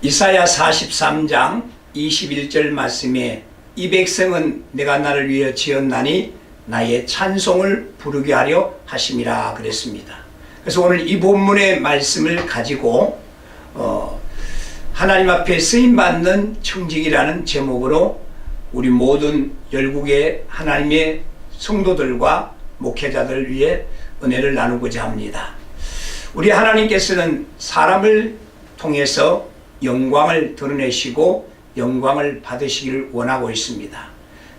이사야 43장 21절 말씀에 이 백성은 내가 나를 위하여 지었나니 나의 찬송을 부르게 하려 하심이라 그랬습니다. 그래서 오늘 이 본문의 말씀을 가지고 하나님 앞에 쓰임받는 청직이라는 제목으로 우리 모든 열국의 하나님의 성도들과 목회자들 위해 은혜를 나누고자 합니다. 우리 하나님께서는 사람을 통해서 영광을 드러내시고 영광을 받으시기를 원하고 있습니다.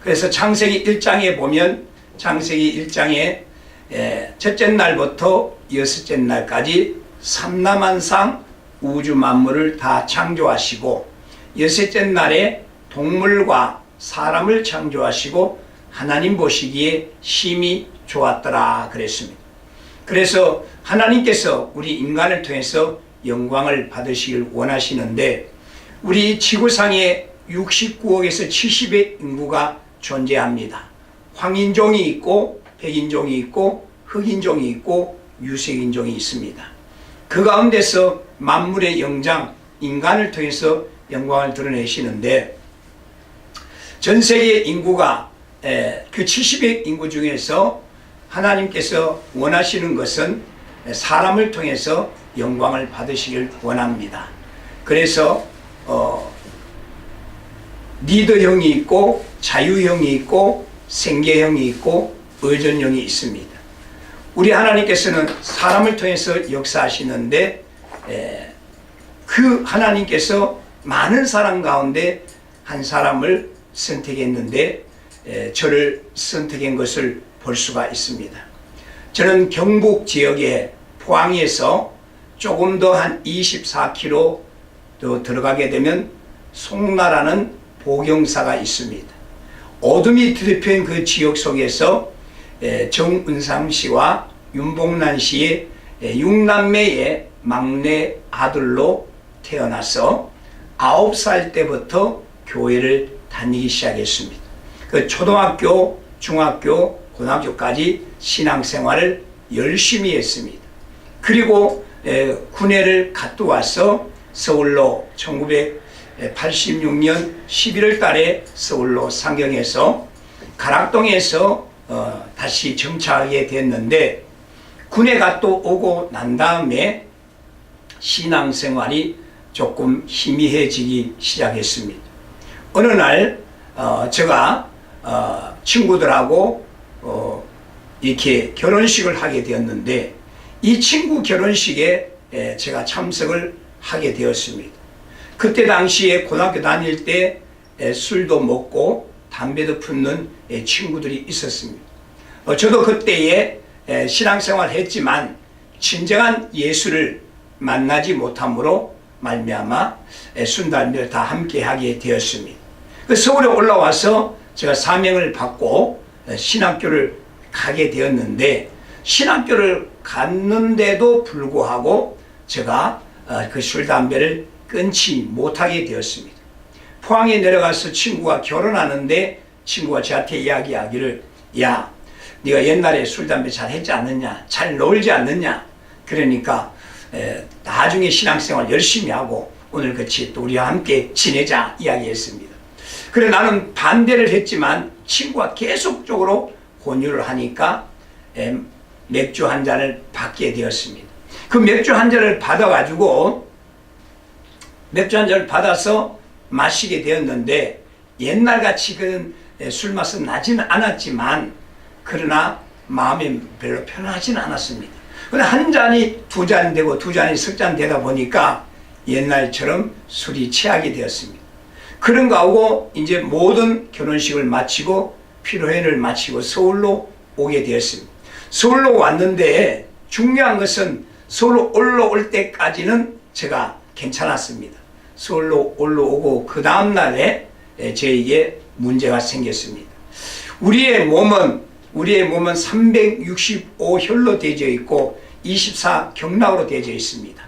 그래서 창세기 1장에 보면 창세기 1장에 첫째 날부터 여섯째 날까지 삼라만상 우주 만물을 다 창조하시고 여섯째 날에 동물과 사람을 창조하시고 하나님 보시기에 심히 좋았더라 그랬습니다. 그래서 하나님께서 우리 인간을 통해서 영광을 받으시길 원하시는데 우리 지구상에 69억에서 70의 인구가 존재합니다. 황인종이 있고 백인종이 있고 흑인종이 있고 유색인종이 있습니다. 그 가운데서 만물의 영장 인간을 통해서 영광을 드러내시는데 전 세계 인구가 그 70의 인구 중에서 하나님께서 원하시는 것은 사람을 통해서 영광을 받으시길 원합니다. 그래서 리더형이 있고 자유형이 있고 생계형이 있고 의존형이 있습니다. 우리 하나님께서는 사람을 통해서 역사하시는데 그 하나님께서 많은 사람 가운데 한 사람을 선택했는데 저를 선택한 것을 볼 수가 있습니다. 저는 경북 지역의 포항에서 조금 더 한 24km 더 들어가게 되면 송나라는 보경사가 있습니다. 어둠이 뒤덮인 그 지역 속에서 정은상 씨와 윤봉란 씨의 6남매의 막내 아들로 태어나서 9살 때부터 교회를 다니기 시작했습니다. 그 초등학교, 중학교, 고등학교까지 신앙생활을 열심히 했습니다. 그리고 군회를 갔다 와서 서울로 1986년 11월 달에 서울로 상경해서 가락동에서 다시 정착하게 됐는데 군에 갔다 오고 난 다음에 신앙생활이 조금 희미해지기 시작했습니다. 어느 날 제가 친구들하고 이렇게 결혼식을 하게 되었는데 이 친구 결혼식에 제가 참석을 하게 되었습니다. 그때 당시에 고등학교 다닐 때 술도 먹고 담배도 피우는 친구들이 있었습니다. 저도 그때에 신앙생활을 했지만 진정한 예수를 만나지 못함으로 말미암아 술, 담배를 다 함께 하게 되었습니다. 서울에 올라와서 제가 사명을 받고 신학교를 가게 되었는데 신학교를 갔는데도 불구하고 제가 그 술, 담배를 끊지 못하게 되었습니다. 포항에 내려가서 친구가 결혼하는데 친구가 저한테 이야기하기를 야, 네가 옛날에 술, 담배 잘 했지 않느냐, 잘 놀지 않느냐. 그러니까 나중에 신앙생활 열심히 하고 오늘 같이 또 우리와 함께 지내자 이야기했습니다. 그래 나는 반대를 했지만 친구가 계속적으로 권유를 하니까 맥주 한 잔을 받게 되었습니다. 그 맥주 한 잔을 받아가지고 맥주 한 잔을 받아서 마시게 되었는데 옛날같이 그 술 맛은 나지는 않았지만 그러나 마음이 별로 편하지는 않았습니다. 그런데 한 잔이 두 잔 되고 두 잔이 석 잔 되다 보니까 옛날처럼 술이 취하게 되었습니다. 그런가 하고 이제 모든 결혼식을 마치고 피로회를 마치고 서울로 오게 되었습니다. 서울로 왔는데 중요한 것은 서울로 올라올 때까지는 제가 괜찮았습니다. 서울로 올라오고 그 다음날에 저에게 문제가 생겼습니다. 우리의 몸은 365혈로 되어져 있고 24경락으로 되어져 있습니다.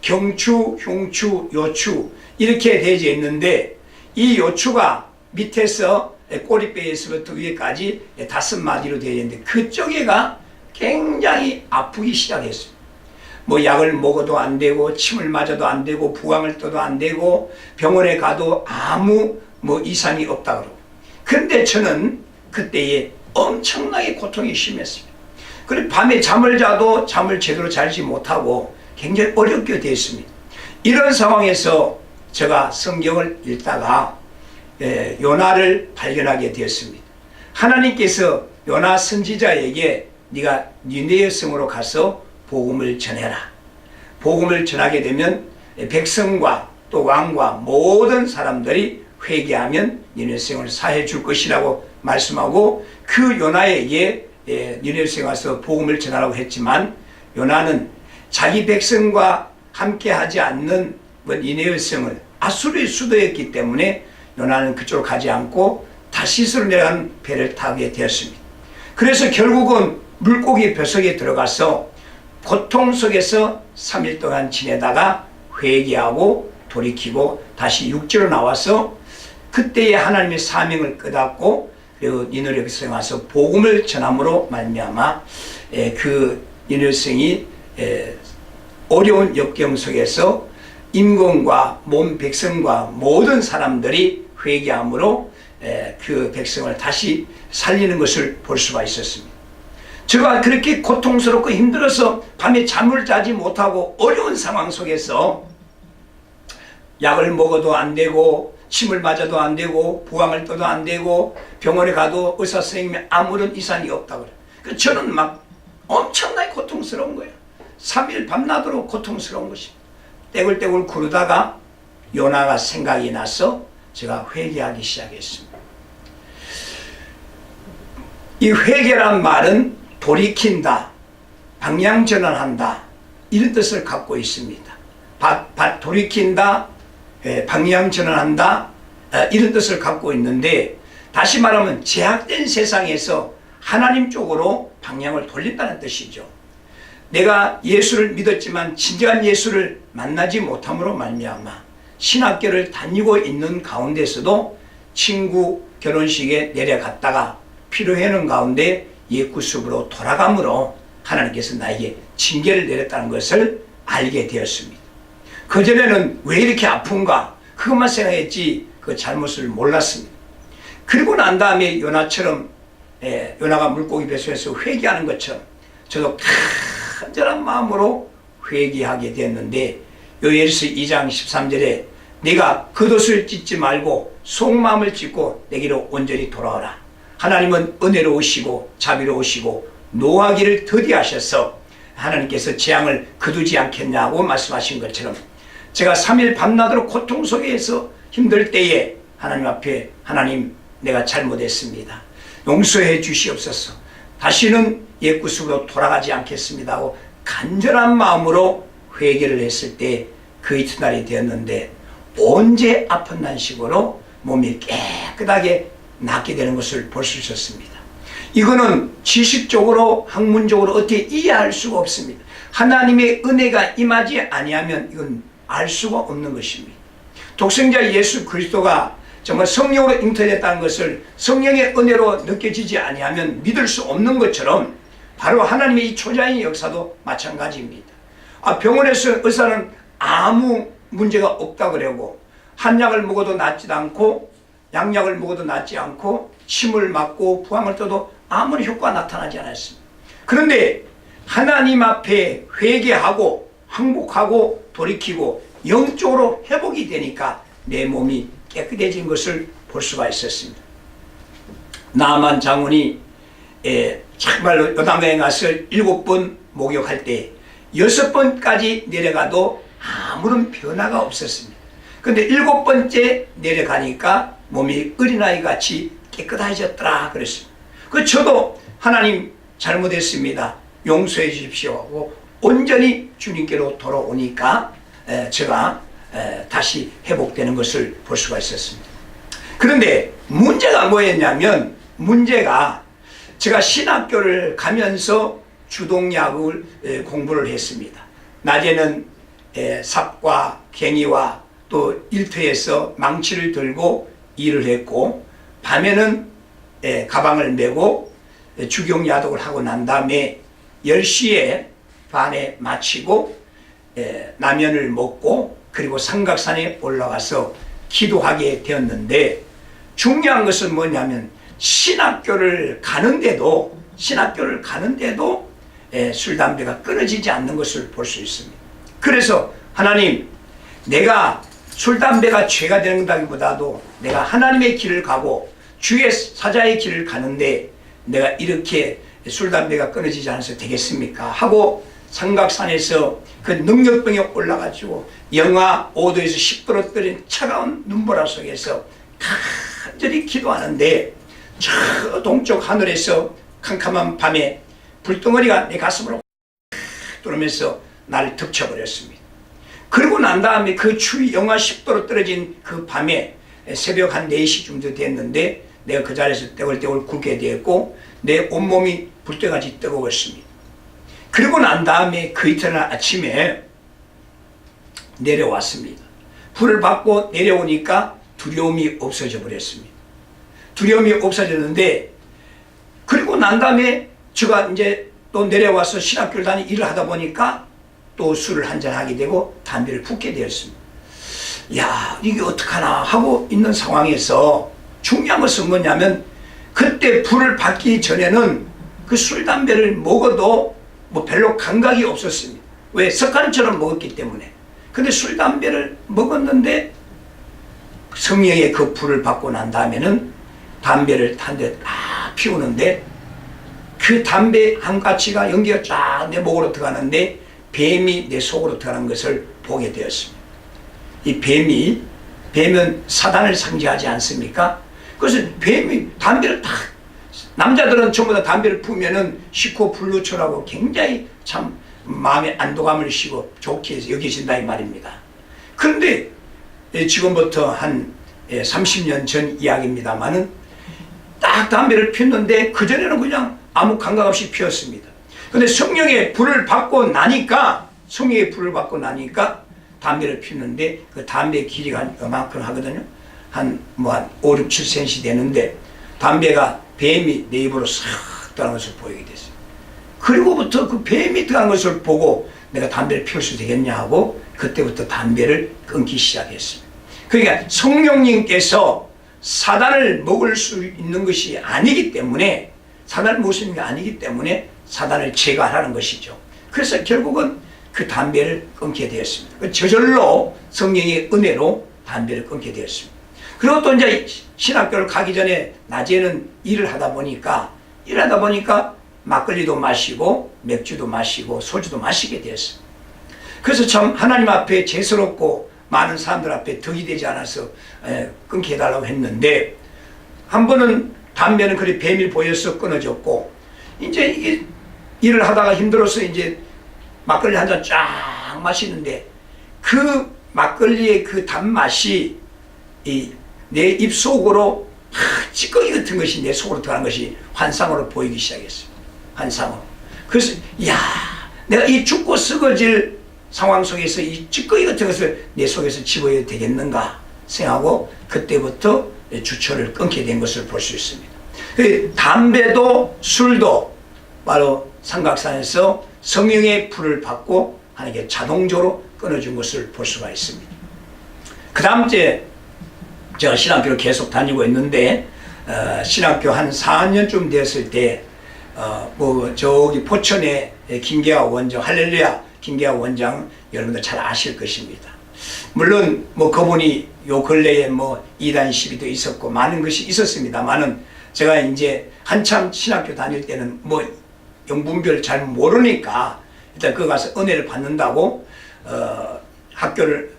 경추, 흉추, 요추 이렇게 되어져 있는데 이 요추가 밑에서 꼬리뼈에서부터 위에까지 5마디로 되어 있는데 그쪽에가 굉장히 아프기 시작했습니다. 뭐 약을 먹어도 안 되고 침을 맞아도 안 되고 부항을 떠도 안 되고 병원에 가도 아무 뭐 이상이 없다 그러고. 그런데 저는 그때에 엄청나게 고통이 심했습니다. 그리고 밤에 잠을 자도 잠을 제대로 자지 못하고 굉장히 어렵게 됐습니다. 이런 상황에서 제가 성경을 읽다가 요나를 발견하게 되었습니다. 하나님께서 요나 선지자에게 네가 니느웨 성으로 가서 복음을 전해라. 복음을 전하게 되면 백성과 또 왕과 모든 사람들이 회개하면 니느웨 성을 사해 줄 것이라고 말씀하고, 그 요나에게 니느웨 성에 와서 복음을 전하라고 했지만 요나는 자기 백성과 함께 하지 않는 니느웨 성을 아수르의 수도였기 때문에 요나는 그쪽으로 가지 않고 다시스로 내려가는 배를 타게 되었습니다. 그래서 결국은 물고기 벼석에 들어가서 고통 속에서 3일 동안 지내다가 회개하고 돌이키고 다시 육지로 나와서 그때의 하나님의 사명을 깨닫고 그리고 니느웨 성에 와서 복음을 전함으로 말미암아 그 니느웨 성이 어려운 역경 속에서 임금과 몸 백성과 모든 사람들이 회개함으로 그 백성을 다시 살리는 것을 볼 수가 있었습니다. 제가 그렇게 고통스럽고 힘들어서 밤에 잠을 자지 못하고 어려운 상황 속에서 약을 먹어도 안 되고 침을 맞아도 안 되고 부항을 떠도 안 되고 병원에 가도 의사 선생님이 아무런 이상이 없다고 그래요. 저는 막 엄청나게 고통스러운 거예요. 3일 밤낮으로 고통스러운 것입니다. 떼굴떼굴 구르다가 요나가 생각이 나서 제가 회개하기 시작했습니다. 이 회개란 말은 돌이킨다, 방향전환한다, 이런 뜻을 갖고 있습니다. 돌이킨다, 방향전환한다, 이런 뜻을 갖고 있는데, 다시 말하면 제약된 세상에서 하나님 쪽으로 방향을 돌린다는 뜻이죠. 내가 예수를 믿었지만 진정한 예수를 만나지 못함으로 말미암아 신학교를 다니고 있는 가운데서도 친구 결혼식에 내려갔다가 피로회는 가운데 옛구습으로 돌아감으로 하나님께서 나에게 징계를 내렸다는 것을 알게 되었습니다. 그전에는 왜 이렇게 아픈가 그것만 생각했지 그 잘못을 몰랐습니다. 그리고 난 다음에 요나처럼 요나가 물고기 뱃속에서 회개하는 것처럼 저도 간절한 마음으로 회개하게 되었는데, 요엘서 2장 13절에 네가 겉옷을 찢지 말고 속마음을 찢고 내게로 온전히 돌아오라. 하나님은 은혜로우시고 자비로우시고 노하기를 더디하셔서 하나님께서 재앙을 거두지 않겠냐고 말씀하신 것처럼 제가 3일 밤낮으로 고통 속에서 힘들 때에 하나님 앞에 하나님 내가 잘못했습니다. 용서해 주시옵소서. 다시는 옛구습으로 돌아가지 않겠습니다 하고 간절한 마음으로 회개를 했을 때 그 이튿날이 되었는데, 언제 아픈 난식으로 몸이 깨끗하게 낫게 되는 것을 볼 수 있었습니다. 이거는 지식적으로 학문적으로 어떻게 이해할 수가 없습니다. 하나님의 은혜가 임하지 아니하면 이건 알 수가 없는 것입니다. 독생자 예수 그리스도가 정말 성령으로 잉태됐다는 것을 성령의 은혜로 느껴지지 아니하면 믿을 수 없는 것처럼 바로 하나님의 이 초자의 역사도 마찬가지입니다. 병원에서 의사는 아무 문제가 없다 그러고 한약을 먹어도 낫지도 않고 양약을 먹어도 낫지 않고 침을 맞고 부항을 떠도 아무런 효과가 나타나지 않았습니다. 그런데 하나님 앞에 회개하고 항복하고 돌이키고 영적으로 회복이 되니까 내 몸이 깨끗해진 것을 볼 수가 있었습니다. 나만 장군이 정말로 요단강에 가서 7번 목욕할 때 6번까지 내려가도 아무런 변화가 없었습니다. 그런데 7번째 내려가니까 몸이 어린아이 같이 깨끗해졌더라 그랬습니다. 저도 하나님 잘못했습니다. 용서해 주십시오 하고 온전히 주님께로 돌아오니까 제가 다시 회복되는 것을 볼 수가 있었습니다. 그런데 문제가 뭐였냐면, 문제가 제가 신학교를 가면서 주동약을 공부를 했습니다. 낮에는 삽과 갱이와 또 일터에서 망치를 들고 일을 했고, 밤에는 가방을 메고 주경야독을 하고 난 다음에 10시에 반에 마치고 라면을 먹고 그리고 삼각산에 올라가서 기도하게 되었는데, 중요한 것은 뭐냐면 신학교를 가는데도 술 담배가 끊어지지 않는 것을 볼 수 있습니다. 그래서 하나님, 내가 술 담배가 죄가 된다기보다도 내가 하나님의 길을 가고 주의 사자의 길을 가는데 내가 이렇게 술 담배가 끊어지지 않아서 되겠습니까? 하고 삼각산에서 그 능력병에 올라가지고 영하 5도에서 10도로 떨어진 차가운 눈보라 속에서 간절히 기도하는데, 저 동쪽 하늘에서 캄캄한 밤에 불덩어리가 내 가슴으로 들어오면서 나를 덮쳐버렸습니다. 그러고 난 다음에 그 추위 영하 10도로 떨어진 그 밤에 새벽 한 4시 정도 됐는데 내가 그 자리에서 떼굴떼굴 굴게 되었고 내 온몸이 불때같이 뜨거웠습니다. 그리고 난 다음에 그 이튿날 아침에 내려왔습니다. 불을 받고 내려오니까 두려움이 없어져 버렸습니다. 두려움이 없어졌는데, 그리고 난 다음에 제가 이제 또 내려와서 신학교를 다니 일을 하다 보니까 또 술을 한잔 하게 되고 담배를 붓게 되었습니다. 야, 이게 어떡하나 하고 있는 상황에서 중요한 것은 뭐냐면, 그때 불을 받기 전에는 그 술 담배를 먹어도 뭐 별로 감각이 없었습니다. 왜? 습관처럼 먹었기 때문에. 근데 술 담배를 먹었는데 성령의 그 불을 받고 난 다음에는 담배를 한 대 딱 피우는데 그 담배 한 가지가 연기가 쫙 내 목으로 들어가는데 뱀이 내 속으로 들어가는 것을 보게 되었습니다. 이 뱀은 사단을 상징하지 않습니까? 그래서 뱀이 담배를 딱, 남자들은 전부 다 담배를 피우면은 시코 불루초라고 굉장히 참 마음에 안도감을 쉬고 좋게 여기신다 이 말입니다. 그런데 지금부터 한 30년 전 이야기입니다만은 딱 담배를 피웠는데 그전에는 그냥 아무 감각 없이 피웠습니다. 근데 성령의 불을 받고 나니까 담배를 피우는데 그 담배 길이가 한 이만큼 하거든요. 한 5, 6, 7cm 되는데 담배가 뱀이 내 입으로 싹 들어간 것을 보이게 됐어요. 그리고부터 그 뱀이 들어간 것을 보고 내가 담배를 피울 수 되겠냐 하고 그때부터 담배를 끊기 시작했습니다. 그러니까 성령님께서 사단을 먹을 수 있는 것이 아니기 때문에, 사단을 먹을 수 있는 게 아니기 때문에 사단을 제거하라는 것이죠. 그래서 결국은 그 담배를 끊게 되었습니다. 저절로 성령의 은혜로 담배를 끊게 되었습니다. 그리고 또 이제 신학교를 가기 전에 낮에는 일을 하다 보니까 막걸리도 마시고 맥주도 마시고 소주도 마시게 되었습니다. 그래서 참 하나님 앞에 죄스럽고 많은 사람들 앞에 덕이 되지 않아서 끊게 해달라고 했는데, 한 번은 담배는 그리 뱀이 보여서 끊어졌고, 이제 이게 일을 하다가 힘들어서 이제 막걸리 한 잔 쫙 마시는데 그 막걸리의 그 단맛이 내 입속으로 찌꺼기 같은 것이 내 속으로 들어가는 것이 환상으로 보이기 시작했어요. 환상으로. 그래서 야, 내가 이 죽고 썩어질 상황 속에서 이 찌꺼기 같은 것을 내 속에서 집어야 되겠는가 생각하고 그때부터 주초를 끊게 된 것을 볼 수 있습니다. 담배도 술도 바로 삼각산에서 성령의 불을 받고 하나님께 자동적으로 끊어준 것을 볼 수가 있습니다. 그 다음 주에 제가 신학교를 계속 다니고 있는데 신학교 한 4년쯤 되었을 때 저기 포천에 김계하 원장, 할렐루야 김계하 원장 여러분들 잘 아실 것입니다. 물론 그분이 요 근래에 이단 시비도 있었고 많은 것이 있었습니다만은 제가 이제 한참 신학교 다닐 때는 영분별 잘 모르니까 일단 거기 가서 은혜를 받는다고 학교를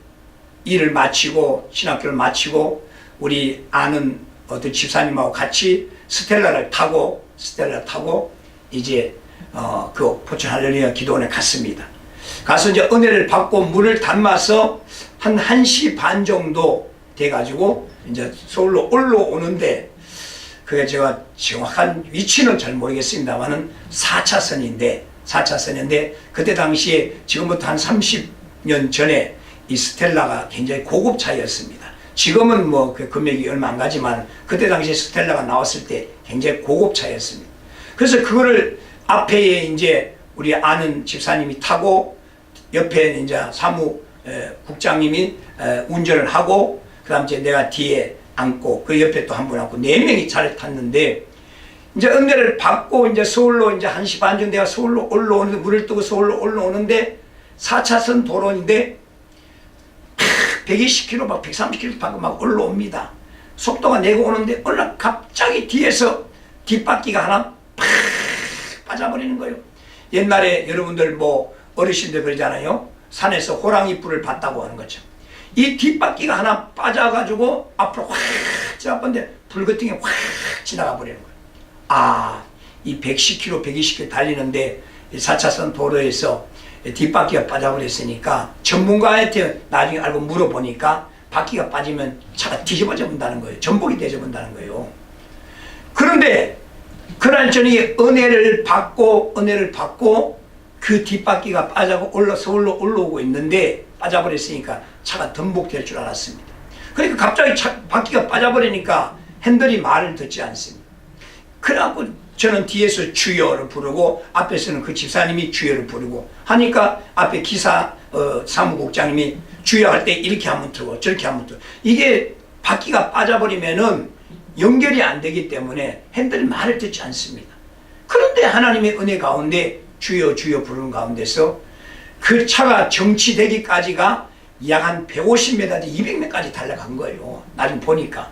일을 마치고 신학교를 마치고 우리 아는 어떤 집사님하고 같이 스텔라를 타고 이제 그 포천 할렐루야 기도원에 갔습니다. 가서 이제 은혜를 받고 물을 담아서 한 1시 반 정도 돼가지고 이제 서울로 올라오는데, 그게 제가 정확한 위치는 잘 모르겠습니다만은 4차선인데 그때 당시에 지금부터 한 30년 전에 이 스텔라가 굉장히 고급차였습니다. 지금은 그 금액이 얼마 안 가지만 그때 당시에 스텔라가 나왔을 때 굉장히 고급차였습니다. 그래서 그거를 앞에 이제 우리 아는 집사님이 타고 옆에 이제 사무국장님이 운전을 하고 그다음 이제 내가 뒤에 앉고 그 옆에 또 한 분 앉고 4명이 차를 탔는데 이제 은혜를 받고 이제 서울로 이제 1시 반쯤 내가 서울로 올라오는데 물을 뜨고 서울로 올라오는데 4차선 도로인데 120km 막 130km 방금 막 올라옵니다. 속도가 내고 오는데 갑자기 뒤에서 뒷바퀴가 하나 팍 빠져버리는 거예요. 옛날에 여러분들 뭐 어르신들 그러잖아요. 산에서 호랑이 뿔을 봤다고 하는 거죠. 이 뒷바퀴가 하나 빠져가지고 앞으로 확 지나갔는데 불 같은 게 확 지나가 버리는 거예요. 이 110km, 120km 달리는데 4차선 도로에서 뒷바퀴가 빠져버렸으니까 전문가한테 나중에 알고 물어보니까 바퀴가 빠지면 차가 뒤집어져 본다는 거예요. 전복이 되져 본다는 거예요. 그런데 그날 저녁에 은혜를 받고 그 뒷바퀴가 빠져고 서울로 올라오고 있는데 빠져버렸으니까 차가 덤복될 줄 알았습니다. 그러니까 갑자기 바퀴가 빠져버리니까 핸들이 말을 듣지 않습니다. 그래갖고 저는 뒤에서 주여를 부르고 앞에서는 그 집사님이 주여를 부르고 하니까 앞에 기사 사무국장님이 주여 할 때 이렇게 하면 들고 저렇게 하면 들고 이게 바퀴가 빠져버리면은 연결이 안 되기 때문에 핸들이 말을 듣지 않습니다. 그런데 하나님의 은혜 가운데 주여 주여 부르는 가운데서 그 차가 정치되기까지가 약 한 150m, 200m까지 달려간 거예요. 나중에 보니까.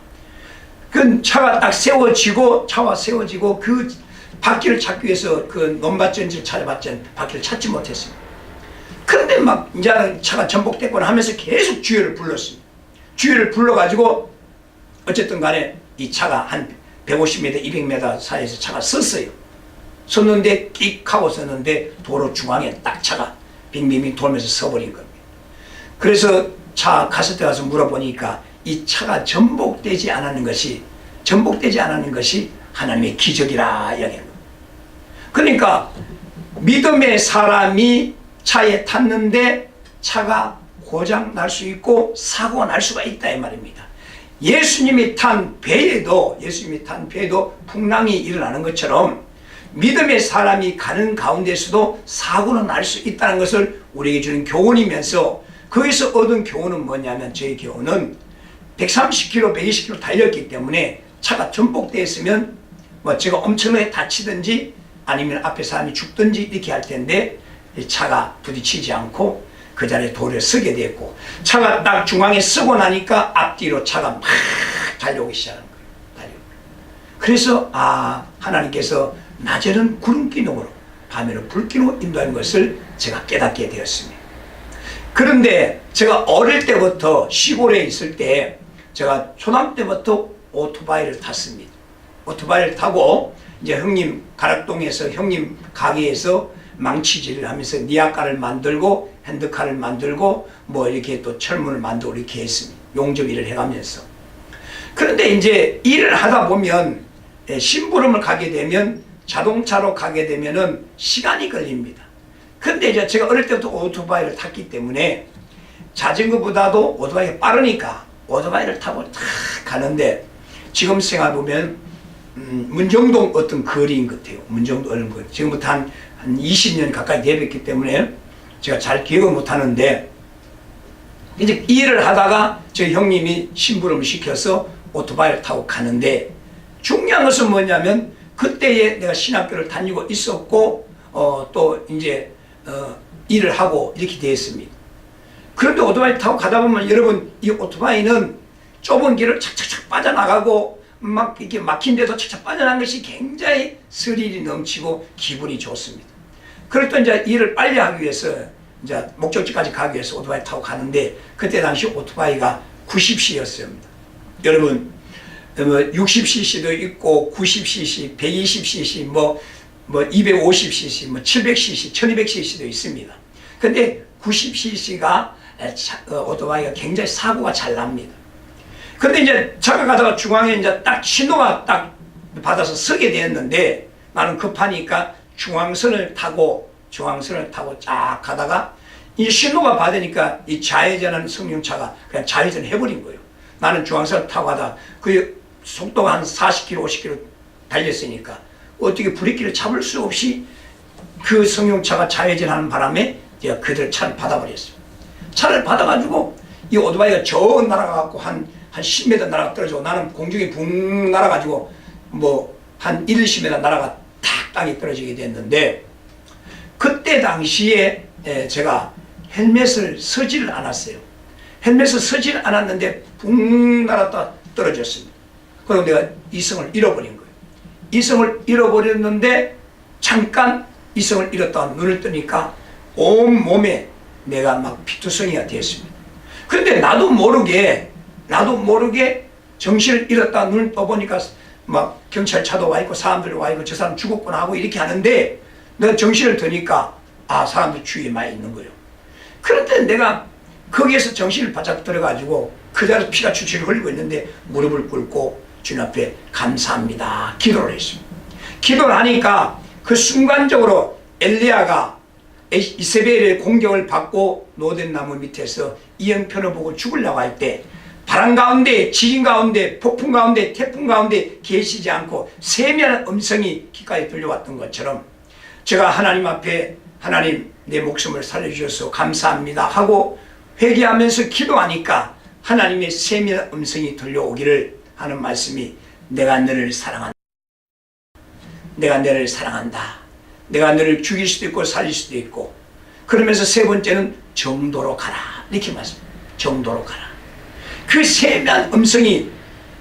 그 차가 딱 차가 세워지고 그 바퀴를 찾기 위해서 그 논밭전지를 찾아봤더니 바퀴를 찾지 못했습니다. 그런데 막 이제 차가 전복됐거나 하면서 계속 주여를 불렀습니다. 주여를 불러가지고 어쨌든 간에 이 차가 한 150m, 200m 사이에서 차가 섰어요. 섰는데 끽 하고 섰는데 도로 중앙에 딱 차가 빙빙빙 돌면서 서버린 겁니다. 그래서 차 가스대 가서 물어보니까 이 차가 전복되지 않았는 것이 하나님의 기적이라 이야기하는 겁니다. 그러니까 믿음의 사람이 차에 탔는데 차가 고장 날 수 있고 사고가 날 수가 있다 이 말입니다. 예수님이 탄 배에도 풍랑이 일어나는 것처럼 믿음의 사람이 가는 가운데서도 사고는 날 수 있다는 것을 우리에게 주는 교훈이면서 거기서 얻은 교훈은 뭐냐면 저희 교훈은 130km, 120km 달렸기 때문에 차가 전복되어 있으면 뭐 제가 엄청나게 다치든지 아니면 앞에 사람이 죽든지 이렇게 할 텐데 차가 부딪히지 않고 그 자리에 도로에 서게 됐고 차가 딱 중앙에 서고 나니까 앞뒤로 차가 막 달려오기 시작하는 거예요. 그래서 하나님께서 낮에는 구름 기능으로 밤에는 불 기능으로 인도하는 것을 제가 깨닫게 되었습니다. 그런데 제가 어릴 때부터 시골에 있을 때 제가 초등학교 때부터 오토바이를 탔습니다. 오토바이를 타고 이제 형님 가락동에서 형님 가게에서 망치질을 하면서 니아카를 만들고 핸드카를 만들고 뭐 이렇게 또 철문을 만들고 이렇게 했습니다. 용접 일을 해가면서. 그런데 이제 일을 하다 보면 심부름을 가게 되면 자동차로 가게 되면은 시간이 걸립니다. 근데 이제 제가 어릴 때부터 오토바이를 탔기 때문에 자전거보다도 오토바이가 빠르니까 오토바이를 타고 탁 가는데 지금 생각해보면 문정동 어떤 거리인 것 같아요. 문정동 어느 거리. 지금부터 한 20년 가까이 되었기 때문에 제가 잘 기억을 못하는데 이제 일을 하다가 저희 형님이 심부름을 시켜서 오토바이를 타고 가는데 중요한 것은 뭐냐면 그때에 내가 신학교를 다니고 있었고 또 이제 일을 하고 이렇게 되었습니다. 그런데 오토바이 타고 가다 보면 여러분 이 오토바이는 좁은 길을 착착착 빠져나가고 막 이렇게 막힌 데서 착착 빠져나간 것이 굉장히 스릴이 넘치고 기분이 좋습니다. 그럴 때 이제 일을 빨리 하기 위해서 이제 목적지까지 가기 위해서 오토바이 타고 가는데 그때 당시 오토바이가 90cc였습니다. 여러분 60cc도 있고 90cc, 120cc, 뭐 250cc, 뭐 700cc, 1200cc도 있습니다. 근데 90cc가 오토바이가 굉장히 사고가 잘 납니다. 근데 이제 차가 가다가 중앙에 이제 딱 신호가 딱 받아서 서게 되었는데 나는 급하니까 중앙선을 타고 쫙 가다가 이 신호가 받으니까 이 좌회전하는 승용차가 그냥 좌회전 해버린 거예요. 나는 중앙선을 타고 가다가 그 속도가 한 40km, 50km 달렸으니까 어떻게 브레이크를 잡을 수 없이 그 승용차가 좌회전하는 바람에 제가 그들 차를 받아버렸어요. 차를 받아가지고 이 오토바이가 저 날아가갖고 한 10m 날아가 떨어지고 나는 공중에 붕 날아가지고 뭐 한 10m 날아가 탁 땅에 떨어지게 됐는데, 그때 당시에 제가 헬멧을 쓰지를 않았어요. 헬멧을 쓰지를 않았는데 붕 날았다 떨어졌습니다. 그리고 내가 이성을 잃어버린 거예요. 이성을 잃어버렸는데 잠깐 이성을 잃었다가 눈을 뜨니까 온 몸에 내가 막 피투성이가 되었습니다. 그런데 나도 모르게 정신을 잃었다가 눈을 떠보니까 막 경찰차도 와 있고 사람들이 와 있고 저 사람 죽었구나 하고 이렇게 하는데, 내가 정신을 드니까 사람들 주위에 많이 있는 거예요. 그런데 내가 거기에서 정신을 바짝 들어가지고 그 자리에서 피가 출출 흘리고 있는데 무릎을 꿇고 주님 앞에 감사합니다 기도를 했습니다. 기도를 하니까 그 순간적으로 엘리야가 이세벨의 공격을 받고 노된 나무 밑에서 이 형편을 보고 죽으려고 할 때 바람 가운데, 지진 가운데, 폭풍 가운데, 태풍 가운데 계시지 않고 세미한 음성이 귓가에 들려왔던 것처럼 제가 하나님 앞에 하나님 내 목숨을 살려주셔서 감사합니다 하고 회개하면서 기도하니까 하나님의 세미한 음성이 들려오기를 하는 말씀이, 내가 너를 사랑한다. 내가 너를 사랑한다. 내가 너를 죽일 수도 있고 살릴 수도 있고. 그러면서 세 번째는 정도로 가라 이렇게 말씀합니다. 정도로 가라. 그 세미한 음성이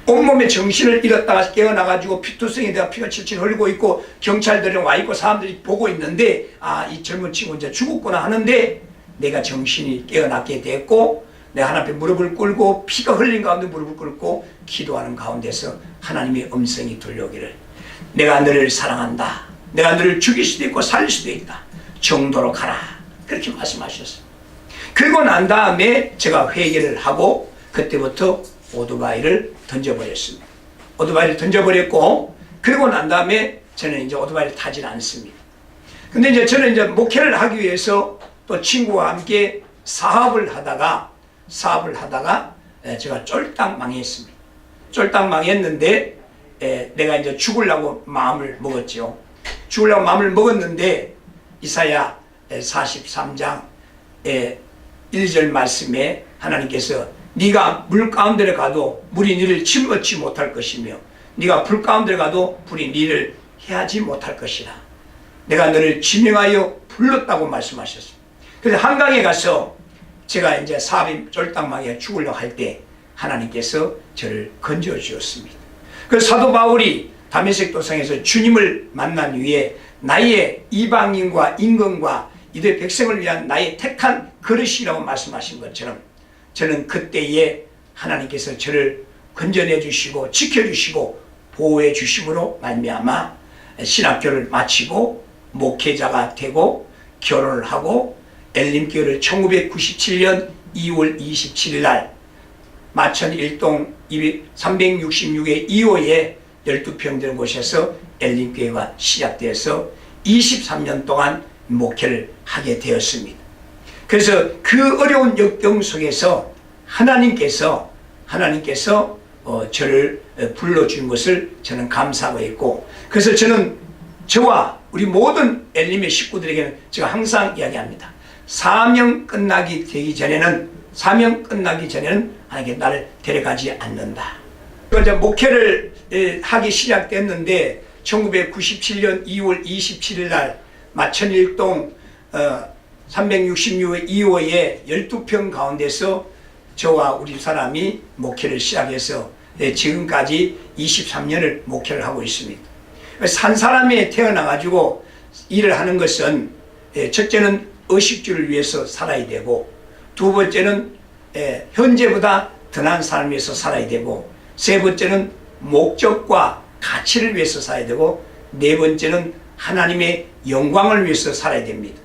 온몸에 정신을 잃었다가 깨어나가지고 피투성이 되어 피가 칠칠 흘리고 있고 경찰들이 와 있고 사람들이 보고 있는데, 이 젊은 친구 이제 죽었구나 하는데 내가 정신이 깨어나게 됐고 내가 하나님 앞에 무릎을 꿇고 피가 흘린 가운데 무릎을 꿇고 기도하는 가운데서 하나님의 음성이 들려오기를, 내가 너를 사랑한다. 내가 너를 죽일 수도 있고 살릴 수도 있다. 정도로 가라. 그렇게 말씀하셨어요. 그리고 난 다음에 제가 회개를 하고 그때부터 오토바이를 던져버렸습니다. 오토바이를 던져버렸고, 그리고 난 다음에 저는 이제 오토바이를 타질 않습니다. 근데 이제 저는 이제 목회를 하기 위해서 또 친구와 함께 사업을 하다가 제가 쫄딱 망했습니다. 쫄딱 망했는데 내가 이제 죽으려고 마음을 먹었죠. 죽으려고 마음을 먹었는데 이사야 43장 1절 말씀에 하나님께서 네가 물 가운데 가도 물이 너를 침몰치 못할 것이며 네가 불 가운데 가도 불이 너를 해하지 못할 것이라. 내가 너를 지명하여 불렀다고 말씀하셨습니다. 그래서 한강에 가서 제가 이제 사업이 쫄딱망에 죽으려고 할 때 하나님께서 저를 건져 주었습니다. 그래서 사도 바울이 다메섹 도상에서 주님을 만난 후에 나의 이방인과 임금과 이들 백성을 위한 나의 택한 그릇이라고 말씀하신 것처럼 저는 그때에 하나님께서 저를 건져내 주시고 지켜주시고 보호해 주심으로 말미암아 신학교를 마치고 목회자가 되고 결혼을 하고 엘림교회를 1997년 2월 27일 날 마천 1동 366의 2호에 12평 되는 곳에서 엘림교회가 시작돼서 23년 동안 목회를 하게 되었습니다. 그래서 그 어려운 역경 속에서 하나님께서 저를 불러준 것을 저는 감사하고 있고, 그래서 저는 저와 우리 모든 엘림의 식구들에게는 제가 항상 이야기합니다. 사명 끝나기 전에는 하나님께 나를 데려가지 않는다. 이제 목회를 하기 시작됐는데 1997년 2월 27일 날 마천일동 366의 2호에 12평 가운데서 저와 우리 사람이 목회를 시작해서 지금까지 23년을 목회를 하고 있습니다. 산 사람이 태어나가지고 일을 하는 것은 첫째는 의식주를 위해서 살아야 되고, 두 번째는 현재보다 더 나은 삶을 위해서 살아야 되고, 세 번째는 목적과 가치를 위해서 살아야 되고, 네 번째는 하나님의 영광을 위해서 살아야 됩니다.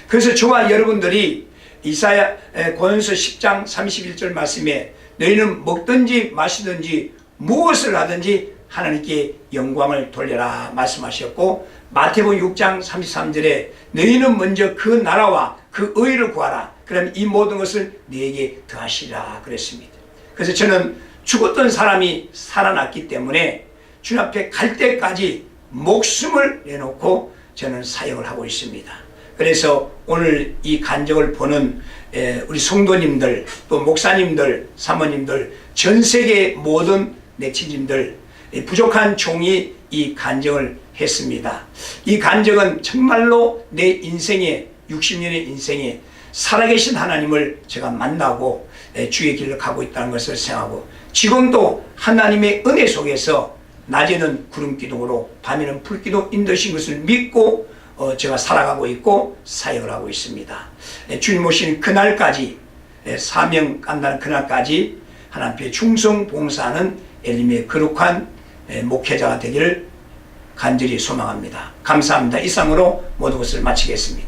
그래서 저와 여러분들이 이사야 고린도서 10장 31절 말씀에 너희는 먹든지 마시든지 무엇을 하든지 하나님께 영광을 돌려라 말씀하셨고, 마태복음 6장 33절에 너희는 먼저 그 나라와 그 의를 구하라. 그러면 이 모든 것을 너에게 더하시리라 그랬습니다. 그래서 저는 죽었던 사람이 살아났기 때문에 주님 앞에 갈 때까지 목숨을 내놓고 저는 사역을 하고 있습니다. 그래서 오늘 이 간증을 보는 우리 성도님들, 또 목사님들, 사모님들, 전 세계 모든 내친님들, 부족한 종이 이 간증을 했습니다. 이 간증은 정말로 내 인생의 60년의 인생에 살아계신 하나님을 제가 만나고 주의 길을 가고 있다는 것을 생각하고, 지금도 하나님의 은혜 속에서 낮에는 구름기둥으로 밤에는 불기둥 인도신 것을 믿고 제가 살아가고 있고 사역을 하고 있습니다. 주님 오시는 그날까지, 사명 간다는 그날까지 하나님께 충성 봉사하는 엘림의 거룩한 목회자가 되기를 간절히 소망합니다. 감사합니다. 이상으로 모든 것을 마치겠습니다.